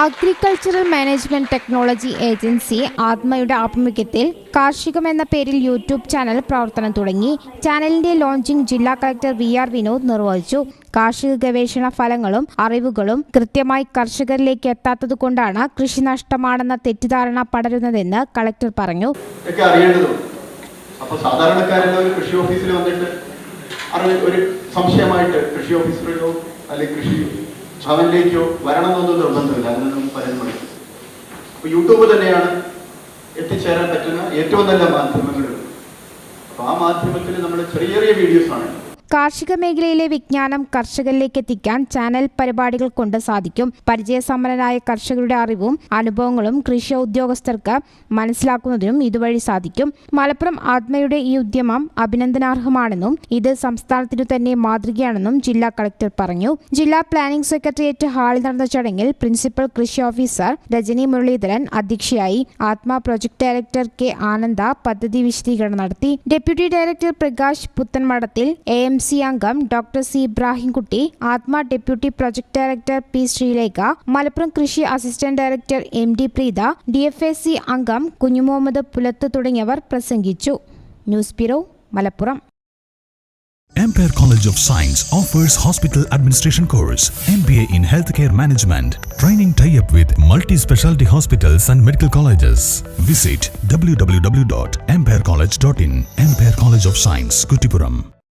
Agricultural management technology agency ആത്മയുടെ ആഭിമുഖ്യത്തിൽ കാർഷികമെന്ന പേരിൽ YouTube channel പ്രവർത്തനം തുടങ്ങി. ചാനലിന്റെ ലോഞ്ചിംഗ് ജില്ലാ കളക്ടർ VR വിനോദ് നിർവഹിച്ചു. കാർഷിക ഗവേഷണ ഫലങ്ങളും അറിവുകളും കൃത്യമായി കർഷകരിലേക്ക് എത്താത്തതുകൊണ്ടാണ് കൃഷി നഷ്ടമാണെന്ന തെറ്റിദ്ധാരണ പടരുന്നതെന്ന് കളക്ടർ പറഞ്ഞു. കൃഷി ഓഫീസിൽ വന്നിട്ട് ഒരു സംശയമായിട്ട് കൃഷി ഓഫീസറോ അല്ലെങ്കിൽ കൃഷി ഭവനിലേക്കോ വരണമെന്നൊന്നും നിർബന്ധമില്ല. അതിനൊന്നും പലരും അപ്പോൾ യൂട്യൂബ് തന്നെയാണ് എത്തിച്ചേരാൻ പറ്റുന്ന ഏറ്റവും നല്ല മാധ്യമങ്ങൾ. അപ്പോൾ ആ മാധ്യമത്തിൽ നമ്മൾ ചെറിയ ചെറിയ വീഡിയോസാണ്. കാർഷിക മേഖലയിലെ വിജ്ഞാനം കർഷകരിലേക്ക് എത്തിക്കാൻ ചാനൽ പരിപാടികൾ കൊണ്ട് സാധിക്കും. പരിചയസമ്പന്നരായ കർഷകരുടെ അറിവും അനുഭവങ്ങളും കൃഷി ഉദ്യോഗസ്ഥർക്ക് മനസ്സിലാക്കുന്നതിനും ഇതുവഴി സാധിക്കും. മലപ്പുറം ആത്മയുടെ ഈ ഉദ്യമം അഭിനന്ദനാർഹമാണെന്നും ഇത് സംസ്ഥാനത്തിനു തന്നെ മാതൃകയാണെന്നും ജില്ലാ കളക്ടർ പറഞ്ഞു. ജില്ലാ പ്ലാനിംഗ് സെക്രട്ടേറിയറ്റ് ഹാളിൽ നടന്ന ചടങ്ങിൽ പ്രിൻസിപ്പൽ കൃഷി ഓഫീസർ രജനി മുരളീധരൻ അധ്യക്ഷയായി. ആത്മ പ്രൊജക്ട് ഡയറക്ടർ K. ആനന്ദ പദ്ധതി വിശദീകരണം നടത്തി. Deputy director Prakash Puthanmadathil, AMC അംഗം doctor C. Ibrahimkutty, ATMA deputy project director P. Sreelekha, Malappuram കൃഷി assistant director MD Preetha, DFAC അംഗം കുഞ്ഞുമുഹമ്മദ് പുലത്ത് തുടങ്ങിയവർ പ്രസംഗിച്ചു. News bureau, Malappuram. Ampere College of Science offers hospital administration course, MBA in healthcare management, training tie-up with multi-specialty hospitals and medical colleges. Visit www.amperecollege.in. Ampere College of Science, Kuttipuram.